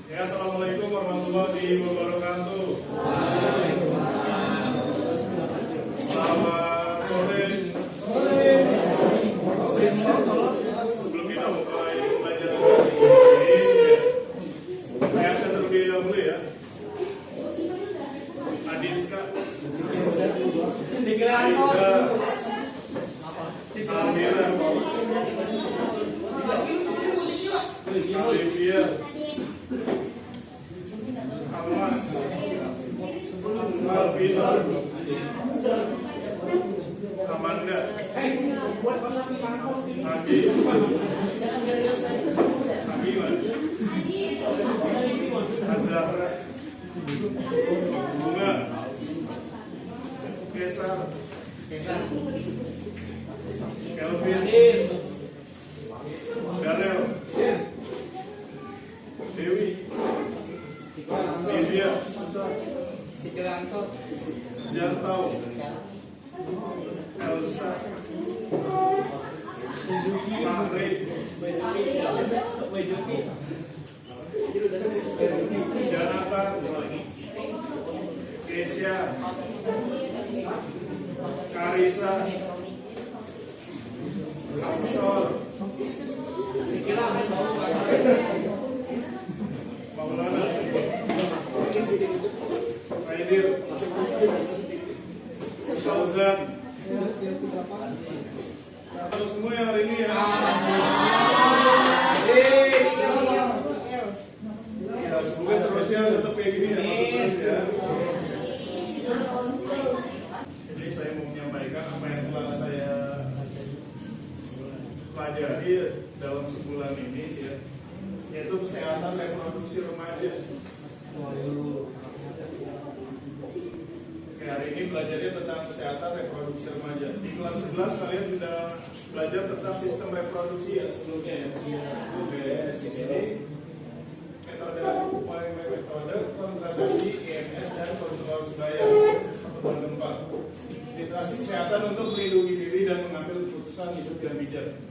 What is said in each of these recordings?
Ya, assalamualaikum warahmatullahi wabarakatuh. Selamat sore. Sebelum kita mulai pelajaran kali ini, saya terlebih dahulu ya. Adiska, Aiza, Amira, Olivia, Amas, Albino, Amanda, Abi, Abiman, Azahra, Bunga, Kesar, Kelvin, Darel, Dewi, Media, Jantau, Elsa, Mahri, Janatan, Kesia, Karisa, Amsol, Maulana, Aidir, Fauzan. Untuk semua yang hari ini ya. Ya, semoga seterusnya tetap kayak gini ya, masuk terus ya. Jadi saya mau menyampaikan apa yang telah saya pelajari dalam sebulan ini ya, yaitu kesehatan reproduksi remaja. Oke, hari ini belajarnya tentang kesehatan reproduksi remaja. Di kelas 11 kalian sudah belajar tentang sistem reproduksi ya sebelumnya ya. Oke, di sini metode kontrasepsi, IMS dan konselor sebaya pertemuan keempat. Literasi kesehatan untuk melindungi diri dan mengambil keputusan hidup yang bijak.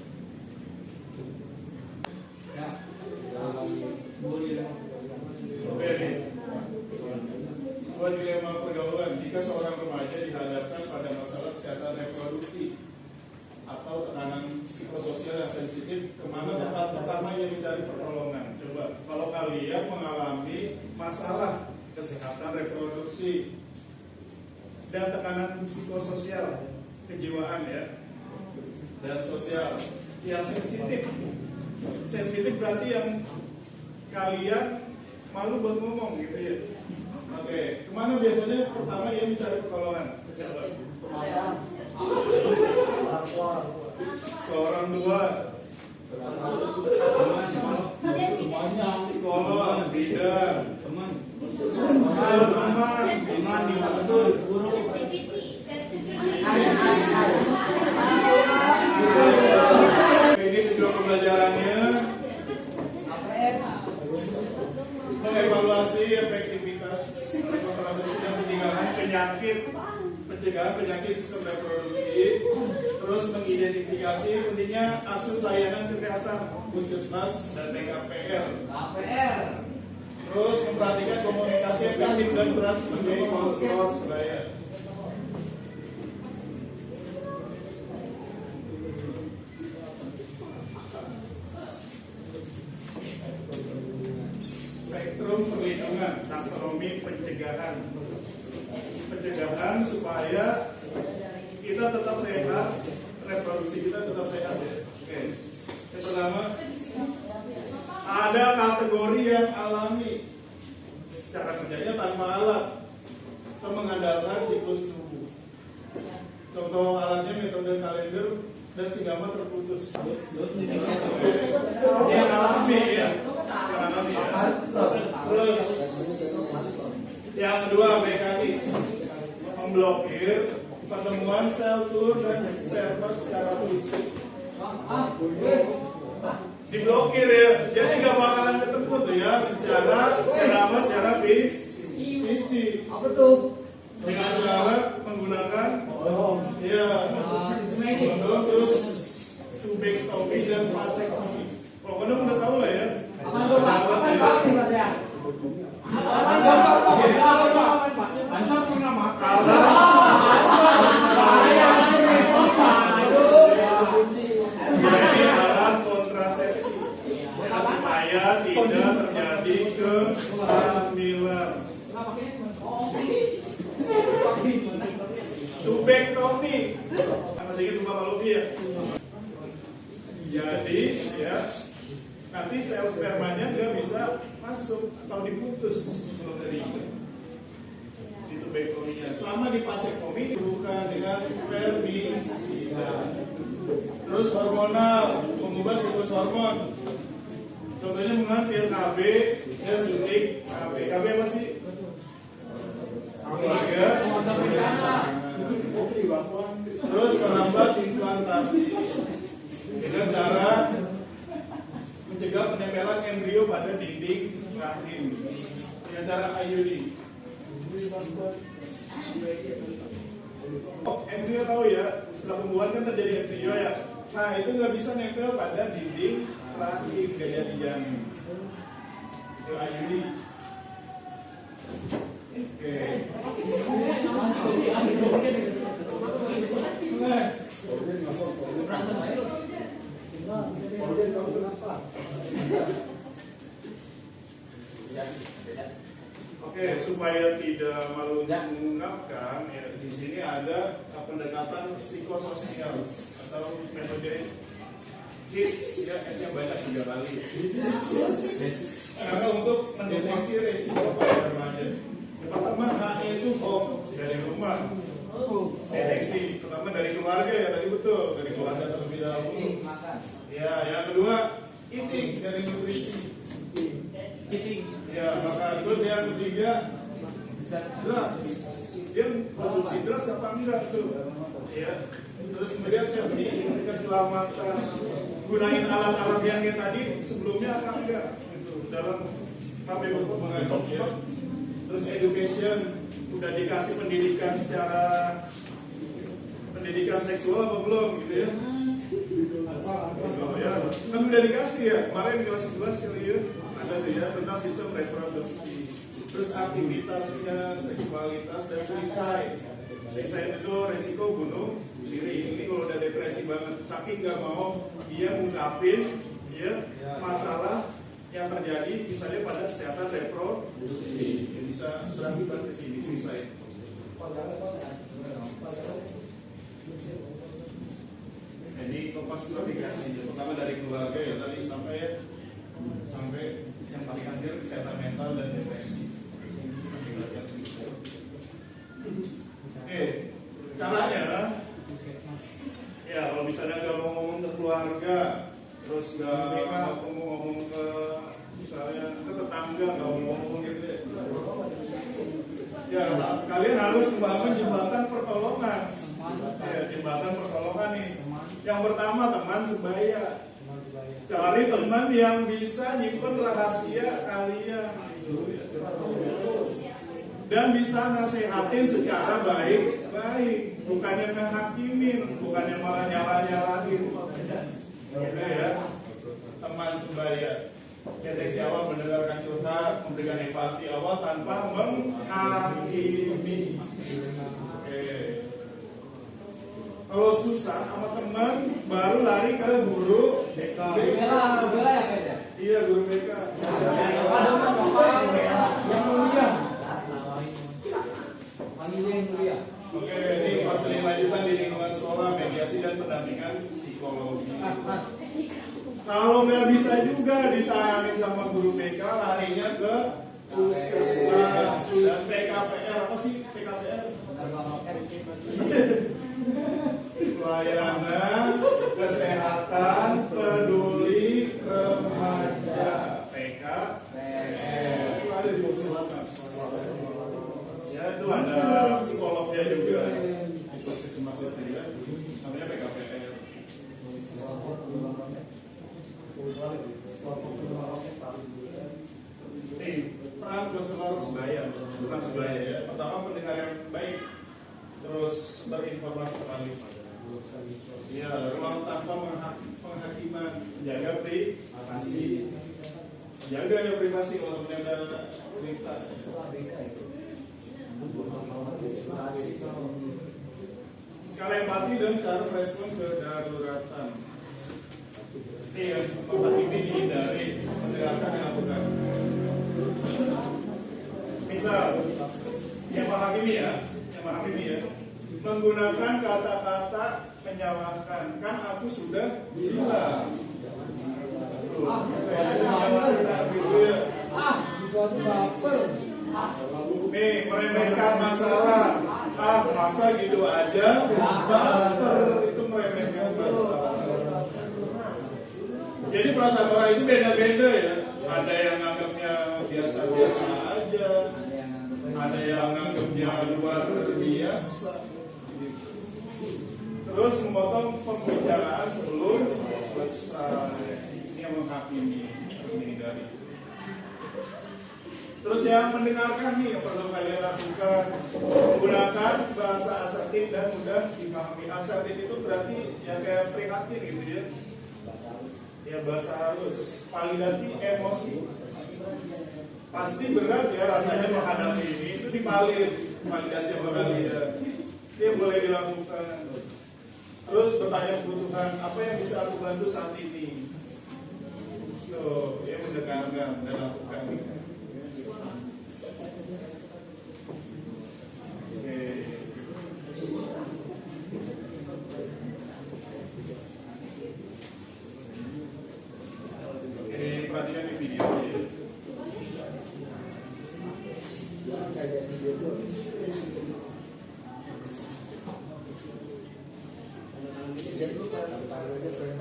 Oke nih, sebuah dilema pergaulan jika seorang remaja dihadapkan pada masalah kesehatan reproduksi atau tekanan psikososial yang sensitif, kemana tempat pertama ia mencari pertolongan? Coba, kalau kalian mengalami masalah kesehatan reproduksi dan tekanan psikososial, kejiwaan ya, dan sosial yang sensitif. Sensitif berarti yang kalian malu buat ngomong gitu ya. Oke, kemana biasanya pertama ia mencari pertolongan? Ke orang tua, psikolog, bidan, teman, guru. Ini video pembelajarannya mengevaluasi efektivitas kontrasepsi dan pencegahan penyakit sistem reproduksi, terus mengidentifikasi pentingnya akses layanan kesehatan puskesmas dan BKPR, terus memperhatikan komunikasi efektif dan berat sebagai konselor sebaya. Spektrum perlindungan, taksonomi pencegahan supaya kita tetap sehat, reproduksi kita tetap sehat ya. Oke. Yang pertama, ada kategori yang alami, cara kerjanya tanpa alat atau mengandalkan siklus tubuh. Contoh alatnya metode kalender dan senggama terputus. Yang alami ya. Terus yang kedua, mekanis, memblokir pertemuan sel telur dan sperma secara fisik. Diblokir ya, jadi nggak bakalan ketemu tuh ya secara fisik. Apa tuh? Dengan cara menggunakan kondom, terus tubektomi dan vasektomi. Kalau kondom udah tahu lah ya. Apa tuh? Apa nih Mas ya? supaya tidak terjadi kehamilan. Tubektomi, masih ingat Bapak Luki ya? Jadi ya nanti sel spermanya nggak bisa masuk atau diputus kalau dari tubektominya. Selama di vasektomi bukan dengan spermisida. Terus hormonal, mengubah siklus hormon. Contohnya mengambil KB dan suntik KB. KB apa sih? Keluarga. Terus menambah implantasi dengan cara mencegah penempelan embrio pada dinding rahim dengan cara IUD. Embrio tahu ya, setelah pembuahan kan terjadi embrio ya. Nah itu nggak bisa nempel pada dinding rahim, nggak jadi janin. Itu IUD. Oke. Oke, supaya tidak malu mengungkapkan, ya, di sini ada pendekatan psikososial atau metode HITS, ya, S-nya banyak 3 kali. Karena untuk mendeteksi resiko pada remaja. Yang pertama, HE itu home, dari rumah. Deteksi, pertama dari keluarga ya, tadi betul, dari keluarga terlebih dahulu. Ya, yang kedua, eating, dari nutrisi. Ya, maka terus yang ketiga, drugs. Dia konsumsi drugs apa enggak tuh? Ya. Terus kemudian safety, keselamatan. Gunain alat-alat yang tadi sebelumnya apa enggak? Gitu. Dalam KPU mengatur ya. Terus education, udah dikasih pendidikan secara pendidikan seksual apa belum gitu ya? Oh, ya. Kan udah dikasih ya, kemarin di kelas 11 kali ya ada tuh ya tentang sistem reproduksi. Terus aktivitasnya, seksualitas dan suicide. Suicide itu resiko bunuh diri. Ini kalau udah depresi banget, saking nggak mau dia ngungkapin ya masalah yang terjadi misalnya pada kesehatan reproduksi yang bisa berakibat ke sini suicide. Jadi kompas navigasi pertama dari keluarga ya tadi sampai yang paling akhir kesehatan mental dan depresi. Oke, caranya ya kalau misalnya nggak mau ngomong ke keluarga, terus nggak mau ngomong ke misalnya ke tetangga, nggak mau ngomong gitu ya, kalian harus membangun jembatan pertolongan. Ya, jembatan pertolongan nih. Yang pertama teman sebaya. Cari teman yang bisa nyimpen rahasia kalian dan bisa nasehatin secara baik-baik, bukannya ngehakimin, bukannya malah nyala-nyalahin. Oke ya, teman sebaya. Deteksi awal, mendengarkan curhat, memberikan empati awal tanpa menghakimi. Kalau susah sama teman, baru lari ke guru BK. Iya, guru BK. Oke, ini konseling lanjutan di lingkungan sekolah, mediasi dan pendampingan psikologi. Kalau nggak bisa juga ditangani sama guru BK, larinya ke puskesmas dan PKPR. Apa sih PKPR? Pelayanan Kesehatan Peduli Remaja PKPR. Itu ada di puskesmas. Ya itu ada psikolognya juga di puskesmas itu ya. Namanya PKPR. Nih, peran konselor sebaya, bukan sebaya ya. Pertama pendengar yang baik, terus berinformasi kembali. Ya, ruang tanpa penghakiman, jaga privasi, jaga ya privasi kalau ada cerita. Skala empati dan cara respon kedaruratan. Ini yang tempat ini dihindari, mendengarkan menggunakan kata-kata menyalahkan. Kan aku sudah bilang. Nih, meremehkan masalah. Masa gitu aja baper, itu meremehkan masalah. Jadi perasaan orang itu beda-beda ya. Ada yang anggapnya biasa-biasa aja, ada yang anggapnya luar biasa. Terus memotong pembicaraan sebelum selesai. Ini yang menghakimi, menghindari. Terus yang mendengarkan nih yang perlu kalian lakukan, menggunakan bahasa asertif dan mudah dipahami. Asertif itu berarti ya kayak prihatin gitu ya. Ya bahasa halus, validasi emosi. Pasti berat ya rasanya menghadapi ini, itu divalid, validasi sama kalian. Dia boleh dilakukan. Terus bertanya kebutuhan, apa yang bisa aku bantu saat ini? So, dia mendengarkan dan lakukan. Perhatikan di video ini.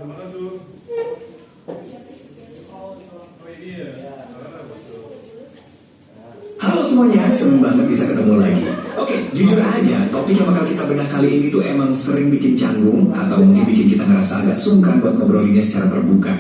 Mana tuh? Oh ini ya. Halo semuanya, seneng banget bisa ketemu lagi. Oke, jujur aja, topik yang bakal kita bedah kali ini tuh emang sering bikin canggung atau mungkin bikin kita ngerasa agak sungkan buat ngobrolinnya secara terbuka.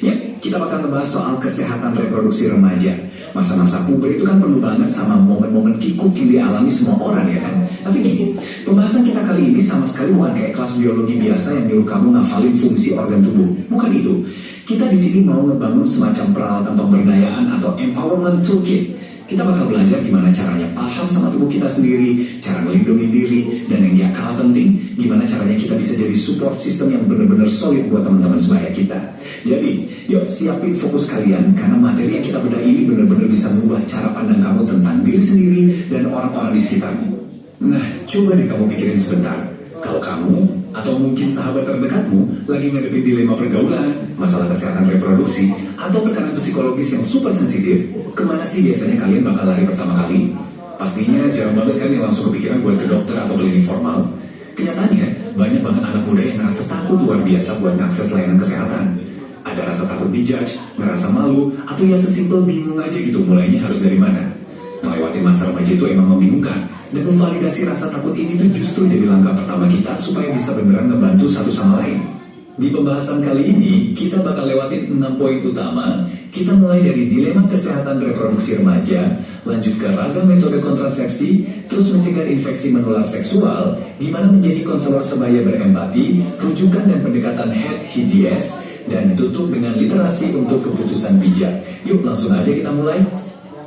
Ya, kita bakal ngebahas soal kesehatan reproduksi remaja. Masa-masa puber itu kan perlu banget sama momen-momen kikuk yang dialami semua orang ya kan. Tapi gini, pembahasan kita kali ini sama sekali bukan kayak kelas biologi biasa yang nyuruh kamu ngafalin fungsi organ tubuh. Bukan itu. Kita di sini mau ngebangun semacam peralatan pemberdayaan atau empowerment toolkit. Kita bakal belajar gimana caranya paham sama tubuh kita sendiri, cara melindungi diri, dan yang gak kalah penting, gimana caranya kita bisa jadi support system yang benar-benar solid buat teman-teman sebaya kita. Jadi, yuk siapin fokus kalian, karena materi yang kita bedah ini benar-benar bisa mengubah cara pandang kamu tentang diri sendiri dan orang-orang di sekitarmu. Nah, coba deh kamu pikirin sebentar. Kalau kamu, atau mungkin sahabat terdekatmu, lagi ngadepin dilema pergaulan, masalah kesehatan reproduksi, atau tekanan psikologis yang super sensitif, kemana sih biasanya kalian bakal lari pertama kali? Pastinya jarang banget kan yang langsung kepikiran buat ke dokter atau klinik formal. Kenyataannya, banyak banget anak muda yang ngerasa takut luar biasa buat mengakses layanan kesehatan. Ada rasa takut dijudge, ngerasa malu, atau ya sesimpel bingung aja gitu mulainya harus dari mana. Melewati masa remaja itu emang membingungkan, dan memvalidasi rasa takut ini tuh justru jadi langkah pertama kita supaya bisa beneran ngebantu satu sama lain. Di pembahasan kali ini, kita bakal lewatin 6 poin utama. Kita mulai dari dilema kesehatan reproduksi remaja, lanjut ke ragam metode kontrasepsi, terus mencegah infeksi menular seksual, gimana menjadi konselor sebaya berempati, rujukan dan pendekatan HEDS, dan ditutup dengan literasi untuk keputusan bijak. Yuk langsung aja kita mulai.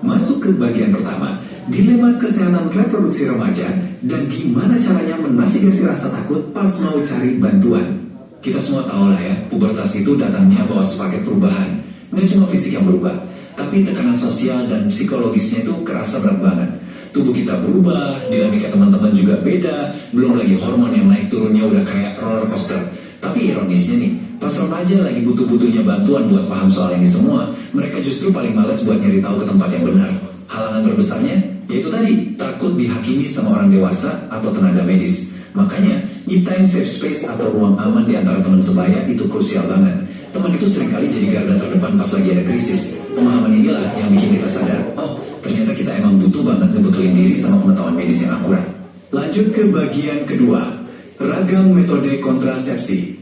Masuk ke bagian pertama, dilema kesehatan reproduksi remaja dan gimana caranya menavigasi rasa takut pas mau cari bantuan. Kita semua tahu lah ya, pubertas itu datangnya bawa sepaket perubahan. Nggak cuma fisik yang berubah, tapi tekanan sosial dan psikologisnya itu kerasa berat banget. Tubuh kita berubah, dinamika teman-teman juga beda, belum lagi hormon yang naik turunnya udah kayak roller coaster. Tapi ironisnya nih, pas remaja lagi butuh-butuhnya bantuan buat paham soal ini semua, mereka justru paling males buat nyari tahu ke tempat yang benar. Halangan terbesarnya, yaitu tadi, takut dihakimi sama orang dewasa atau tenaga medis. Makanya, nyiptain safe space atau ruang aman di antara teman sebaya itu krusial banget. Teman itu seringkali jadi garda terdepan pas lagi ada krisis. Pemahaman inilah yang bikin kita sadar, oh, ternyata kita emang butuh banget ngebekelin diri sama pengetahuan medis yang akurat. Lanjut ke bagian kedua, ragam metode kontrasepsi,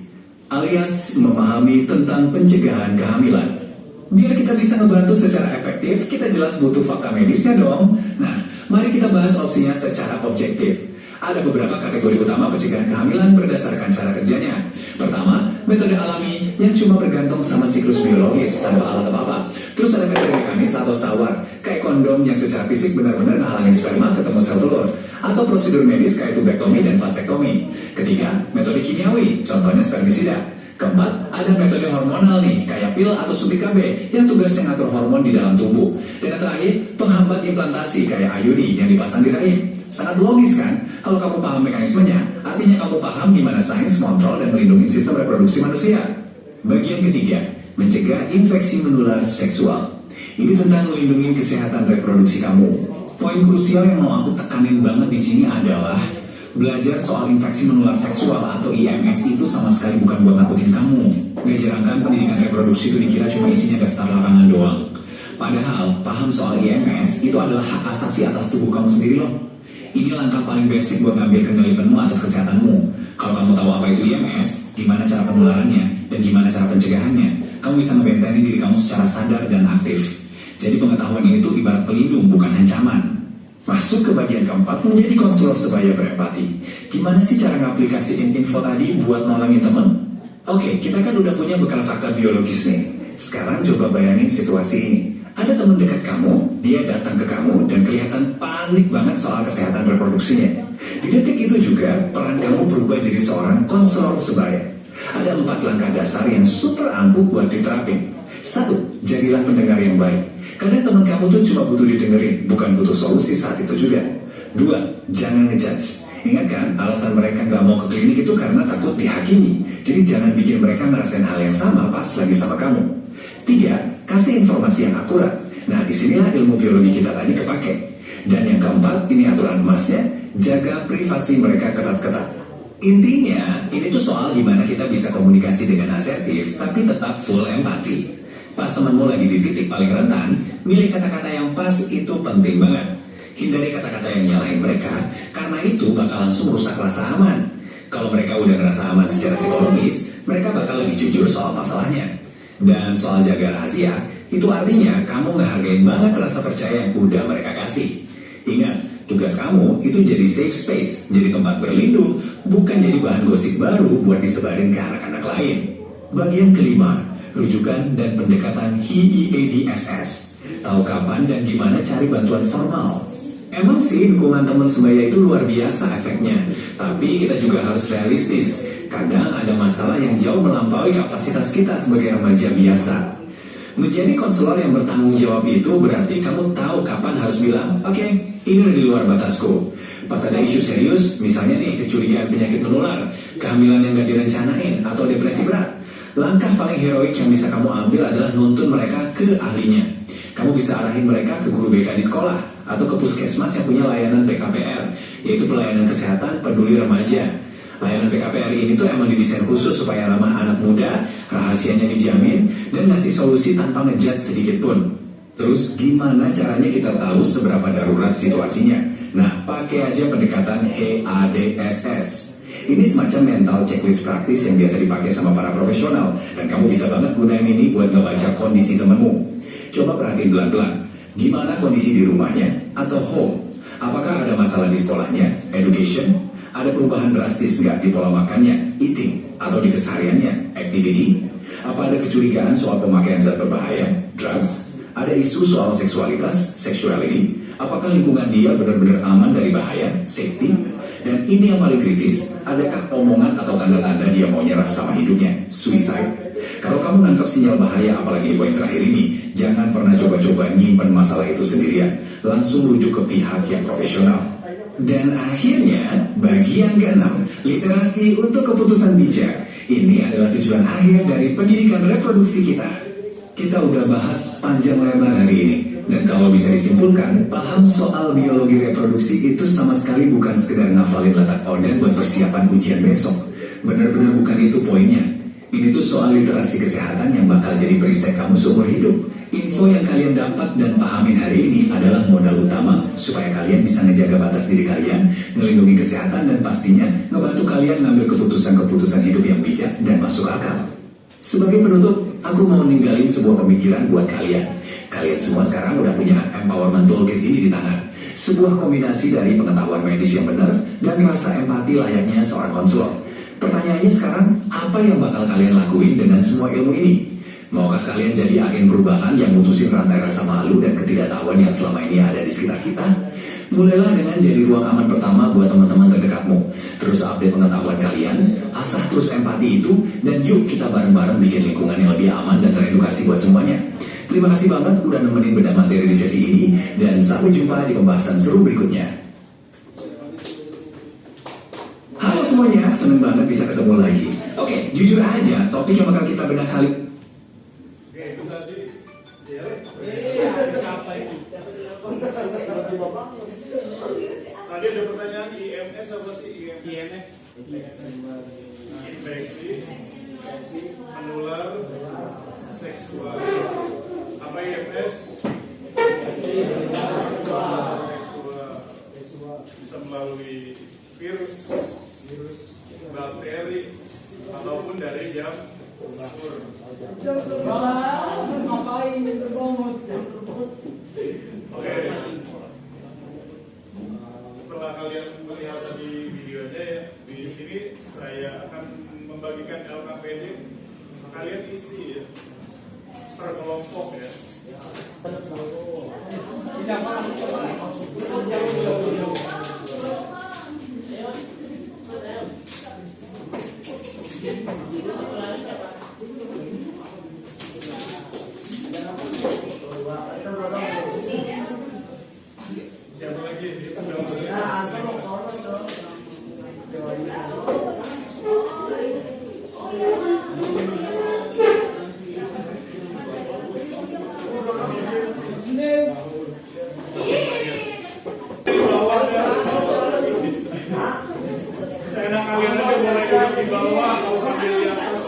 alias memahami tentang pencegahan kehamilan. Biar kita bisa ngebantu secara efektif, kita jelas butuh fakta medisnya dong. Nah, mari kita bahas opsinya secara objektif. Ada beberapa kategori utama pencegahan kehamilan berdasarkan cara kerjanya. Pertama, metode alami yang cuma bergantung sama siklus biologis tanpa alat apa-apa. Terus ada metode mekanis atau sawar, kayak kondom yang secara fisik benar-benar ngehalangin sperma ketemu sel telur. Atau prosedur medis kayak tubektomi dan vasektomi. Ketiga, metode kimiawi, contohnya spermisida. Keempat, ada metode hormonal nih, kayak pil atau suntik KB yang tugasnya ngatur hormon di dalam tubuh. Dan yang terakhir, penghambat implantasi kayak IUD yang dipasang di rahim. Sangat logis kan? Kalau kamu paham mekanismenya, artinya kamu paham gimana sains mengontrol dan melindungi sistem reproduksi manusia. Bagian ketiga, mencegah infeksi menular seksual. Ini tentang melindungi kesehatan reproduksi kamu. Poin krusial yang mau aku tekanin banget di sini adalah belajar soal infeksi menular seksual atau IMS itu sama sekali bukan buat nakutin kamu. Gak jarang kan pendidikan reproduksi itu dikira cuma isinya daftar larangan doang. Padahal paham soal IMS itu adalah hak asasi atas tubuh kamu sendiri loh. Ini langkah paling basic buat ngambil kendali penuh atas kesehatanmu. Kalau kamu tahu apa itu IMS, gimana cara penularannya, dan gimana cara pencegahannya, kamu bisa ngebentengin diri kamu secara sadar dan aktif. Jadi pengetahuan ini tuh ibarat pelindung, bukan ancaman. Masuk ke bagian keempat, menjadi konselor sebaya berempati. Gimana sih cara ngaplikasiin info tadi buat nolongin temen? Oke, kita kan udah punya bekal fakta biologis nih. Sekarang coba bayangin situasi ini. Ada teman dekat kamu, dia datang ke kamu dan kelihatan panik banget soal kesehatan reproduksinya. Di detik itu juga, peran kamu berubah jadi seorang konselor sebaya. Ada 4 langkah dasar yang super ampuh buat diterapin. 1. Jadilah pendengar yang baik. Karena teman kamu tuh cuma butuh didengerin, bukan butuh solusi saat itu juga. 2. Jangan ngejudge. Ingat kan, alasan mereka nggak mau ke klinik itu karena takut dihakimi. Jadi jangan bikin mereka ngerasain hal yang sama pas lagi sama kamu. 3. Kasih informasi yang akurat. Nah, disinilah ilmu biologi kita tadi kepake. Dan yang keempat, ini aturan emasnya, jaga privasi mereka ketat-ketat. Intinya, ini tuh soal gimana kita bisa komunikasi dengan asertif, tapi tetap full empati. Pas temanmu lagi di titik paling rentan, milih kata-kata yang pas itu penting banget. Hindari kata-kata yang nyalahin mereka, karena itu bakal langsung rusak rasa aman. Kalau mereka udah ngerasa aman secara psikologis, mereka bakal lebih jujur soal masalahnya. Dan soal jaga rahasia, itu artinya kamu ngehargain banget rasa percaya yang udah mereka kasih. Ingat, tugas kamu itu jadi safe space, jadi tempat berlindung, bukan jadi bahan gosip baru buat disebarin ke anak-anak lain. Bagian kelima, rujukan dan pendekatan HIEADSS. Tahu kapan dan gimana cari bantuan formal. Emang sih dukungan teman sebaya itu luar biasa efeknya, tapi kita juga harus realistis. Kadang ada masalah yang jauh melampaui kapasitas kita sebagai remaja biasa. Menjadi konselor yang bertanggung jawab itu berarti kamu tahu kapan harus bilang, oke, ini udah di luar batasku. Pas ada isu serius, misalnya nih kecurigaan penyakit menular, kehamilan yang gak direncanain, atau depresi berat, langkah paling heroik yang bisa kamu ambil adalah nuntun mereka ke ahlinya. Kamu bisa arahin mereka ke guru BK di sekolah, atau ke puskesmas yang punya layanan PKPR, yaitu pelayanan kesehatan peduli remaja. Layanan PKPR ini tuh emang didesain khusus supaya ramah anak muda, rahasianya dijamin, dan ngasih solusi tanpa ngejudge sedikit pun. Terus gimana caranya kita tahu seberapa darurat situasinya? Nah, pakai aja pendekatan HIEADSS. Ini semacam mental checklist praktis yang biasa dipakai sama para profesional, dan kamu bisa banget gunain ini buat ngebaca kondisi temenmu. Coba perhatiin pelan-pelan, gimana kondisi di rumahnya atau home? Apakah ada masalah di sekolahnya, education? Ada perubahan drastis nggak di pola makannya, eating, atau di kesehariannya, activity? Apa ada kecurigaan soal pemakaian zat berbahaya, drugs? Ada isu soal seksualitas, sexuality? Apakah lingkungan dia benar-benar aman dari bahaya, safety? Dan ini yang paling kritis, adakah omongan atau tanda-tanda dia mau nyerah sama hidupnya, suicide? Kalau kamu nangkap sinyal bahaya, apalagi di poin terakhir ini, jangan pernah coba-coba nyimpen masalah itu sendirian. Langsung rujuk ke pihak yang profesional. Dan akhirnya, bagian ke-6, literasi untuk keputusan bijak. Ini adalah tujuan akhir dari pendidikan reproduksi kita. Kita udah bahas panjang lebar hari ini. Dan kalau bisa disimpulkan, paham soal biologi reproduksi itu sama sekali bukan sekedar ngafalin letak organ buat persiapan ujian besok. Benar-benar bukan itu poinnya. Ini tuh soal literasi kesehatan yang bakal jadi perisai kamu seumur hidup. Info yang kalian dapat dan pahamin hari ini adalah modal utama supaya kalian bisa ngejaga batas diri kalian, ngelindungi kesehatan, dan pastinya ngebantu kalian ngambil keputusan-keputusan hidup yang bijak dan masuk akal. Sebagai penutup, aku mau ninggalin sebuah pemikiran buat kalian. Kalian semua sekarang udah punya empowerment toolkit ini di tangan. Sebuah kombinasi dari pengetahuan medis yang benar dan rasa empati layaknya seorang konselor. Pertanyaannya sekarang, apa yang bakal kalian lakuin dengan semua ilmu ini? Maukah kalian jadi agen perubahan yang mutusin rantai rasa malu dan ketidaktahuan yang selama ini ada di sekitar kita? Mulailah dengan jadi ruang aman pertama buat teman-teman terdekatmu. Terus update pengetahuan kalian, asah terus empati itu, dan yuk kita bareng-bareng bikin lingkungan yang lebih aman dan teredukasi buat semuanya. Terima kasih banget udah nemenin bedah materi di sesi ini, dan sampai jumpa di pembahasan seru berikutnya. Halo semuanya, seneng banget bisa ketemu lagi. Oke, jujur aja, topik yang bakal kita bedah kali Itu tadi. Tadi ada pertanyaan IMS apa sih IMS? Infeksi menular seksual. Apa IMS? Seksual. Bisa melalui virus, bakteri, ataupun dari jamur. Oke. Setelah kalian melihat tadi videonya ya, di sini saya akan membagikan LKPD. Kalian isi ya, per kelompok ya. Siapa lagi? Seenak kalian aja boleh duduk di bawah atau sambil di atas.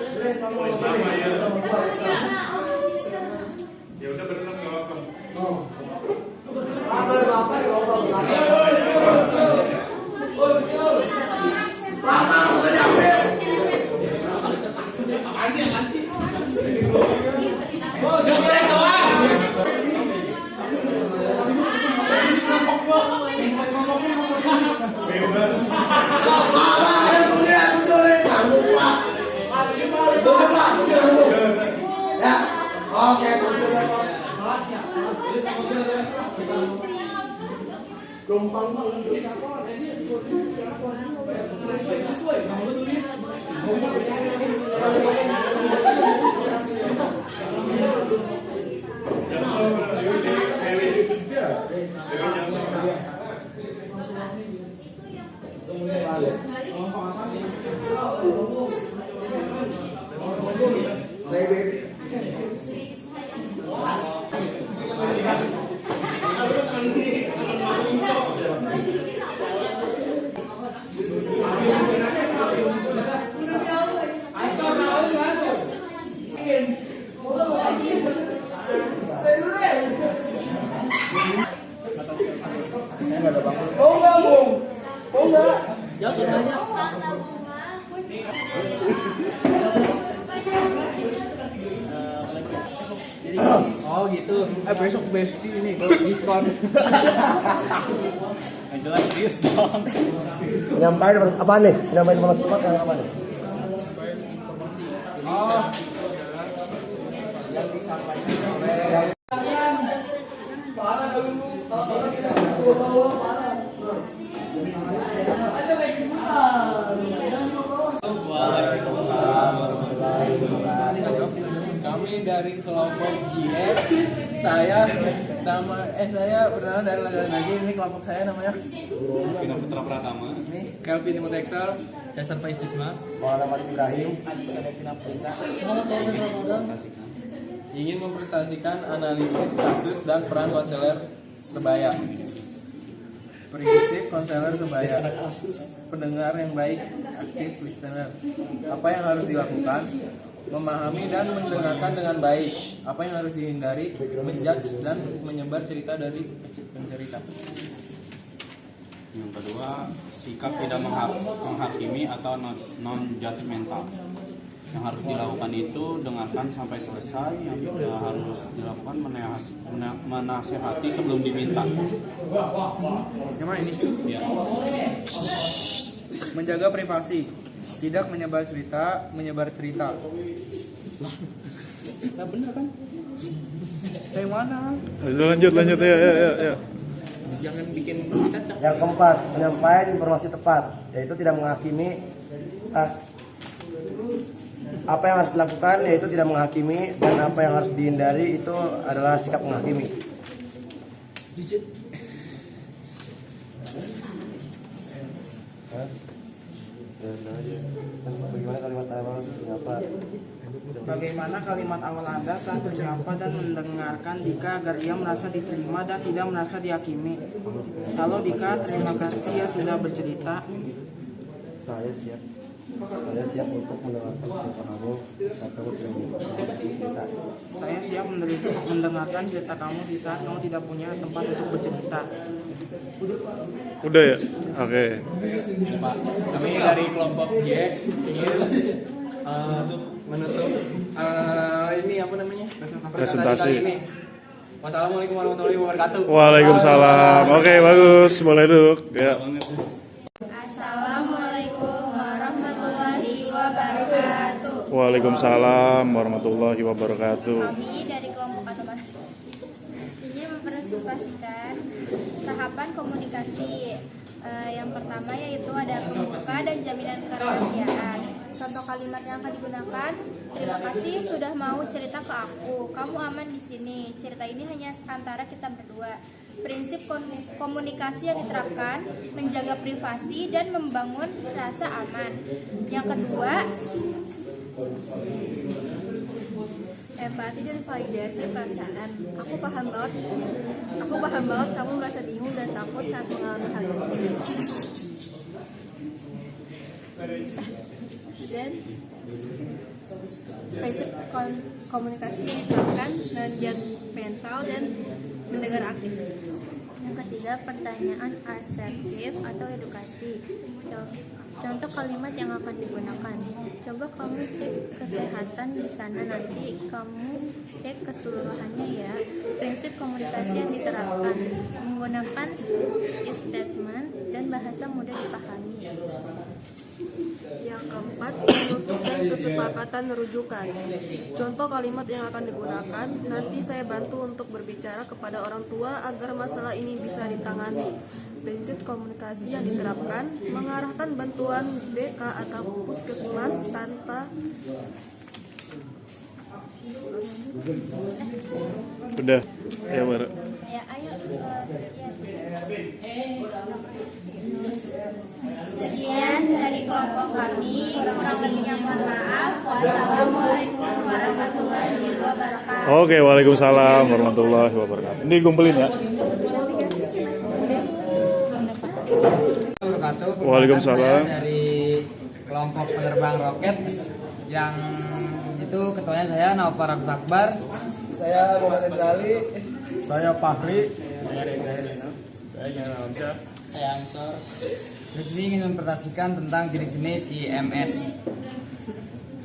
Tulis nama ya. Ya udah berenang nggak apa-apa. Bebas. Oh gitu. Besok besti ini diskon. Yang jelas serius dong. Penyampaian apa nih? Penyampaian informasi yang apa nih? Oh. Yang disampaikan oleh kami dari kelompok GF. Saya bernama dari lagi. Ini kelompok saya namanya Vina Putra Pratama, ini Kelvin Imutexel, Cesar Faiz Tisma, Maulana Malik Ibrahim. ingin mempresentasikan analisis kasus dan peran konselor sebaya. Prinsip konselor sebaya: pendengar yang baik, aktif listener. Apa yang harus dilakukan? Memahami dan mendengarkan dengan baik. Apa yang harus dihindari? Menjudge dan menyebar cerita dari pencerita. yang kedua sikap tidak menghakimi atau non judgmental. Yang harus dilakukan itu dengarkan sampai selesai. Yang tidak harus dilakukan menasihati sebelum diminta. Gimana ini? Ya. Menjaga privasi, tidak menyebar cerita. Nah bener kan? Kayak mana? Lanjut ya. Jangan bikin kita Yang keempat, penyampaian informasi tepat, yaitu tidak menghakimi. Apa yang harus dilakukan yaitu tidak menghakimi, dan apa yang harus dihindari itu adalah sikap menghakimi. Bagaimana kalimat awal Anda saat menyapa dan mendengarkan Dika agar ia merasa diterima dan tidak merasa dihakimi? Halo Dika, terima kasih ya sudah bercerita. Saya siap untuk mendengarkan cerita kamu saat kamu tidak cerita. Saya siap mendengarkan cerita kamu di saat kamu tidak punya tempat untuk bercerita. Udah ya? Oke. Pak, kami dari kelompok J ingin menutup ini apa namanya? Presentasi. kali ini. Wassalamualaikum warahmatullahi wabarakatuh. Waalaikumsalam. Oke, bagus. Mulai dulu. Ya. Assalamualaikum warahmatullahi wabarakatuh. Waalaikumsalam warahmatullahi wabarakatuh. Kami dari kelompok Atomas ingin mempresentasikan tahapan komunikasi. Yang pertama yaitu ada pembuka dan jaminan kerahasiaan. Contoh kalimat yang akan digunakan: terima kasih sudah mau cerita ke aku. Kamu aman di sini. Cerita ini hanya antara kita berdua. Prinsip komunikasi yang diterapkan: menjaga privasi dan membangun rasa aman. Yang kedua, empati dan validasi perasaan. Aku paham banget kamu merasa bingung dan takut saat mengalami hal ini. Dan prinsip komunikasi yang diterapkan: menjaga mental dan mendengar aktif. Yang ketiga, pertanyaan asertif atau edukasi. Contoh kalimat yang akan digunakan: coba kamu cek kesehatan di sana, nanti kamu cek keseluruhannya ya. Prinsip komunikasi yang diterapkan: menggunakan statement dan bahasa mudah dipahami. Yang keempat, memutuskan kesepakatan rujukan. Contoh kalimat yang akan digunakan: nanti saya bantu untuk berbicara kepada orang tua agar masalah ini bisa ditangani. Prinsip komunikasi yang diterapkan: mengarahkan bantuan BK atau puskesmas tanpa. Udah. Ya, Bara. Ya, ayo. Sekian dari kelompok kami. Kurang lebihnya mohon maaf. Wassalamualaikum warahmatullahi wabarakatuh. Oke, waalaikumsalam warahmatullahi wabarakatuh. Ini kumpulin ya. Waalaikumsalam. Saya dari kelompok penerbang roket yang itu ketuanya saya Naufar Akbar. Saya Muhammad Sendrali. Saya Fahri. Saya Reza Herlino. Saya Jangan Hamzah. Saya Ansor. Di sini ingin mempresentasikan tentang jenis-jenis IMS.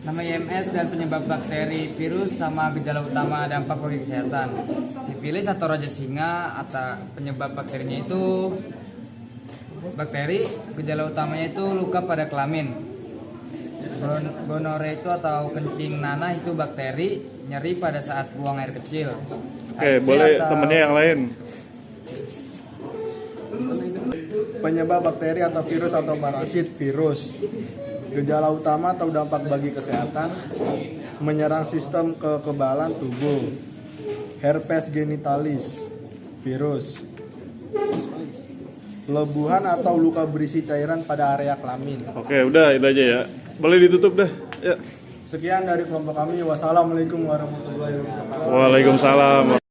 Nama IMS dan penyebab bakteri, virus, sama gejala utama dampak bagi kesehatan. Sifilis atau raja singa, atau penyebab bakterinya itu bakteri, gejala utamanya itu luka pada kelamin. Gonore itu atau kencing nanah itu bakteri, nyeri pada saat buang air kecil. Oke, boleh temennya yang lain. Penyebab bakteri atau virus atau parasit, virus. Gejala utama atau dampak bagi kesehatan: menyerang sistem kekebalan tubuh. Herpes genitalis, virus. Lebuhan atau luka berisi cairan pada area kelamin. Oke, udah itu aja ya. Boleh ditutup dah. Ya. Sekian dari kelompok kami. Wassalamualaikum warahmatullahi wabarakatuh. Waalaikumsalam.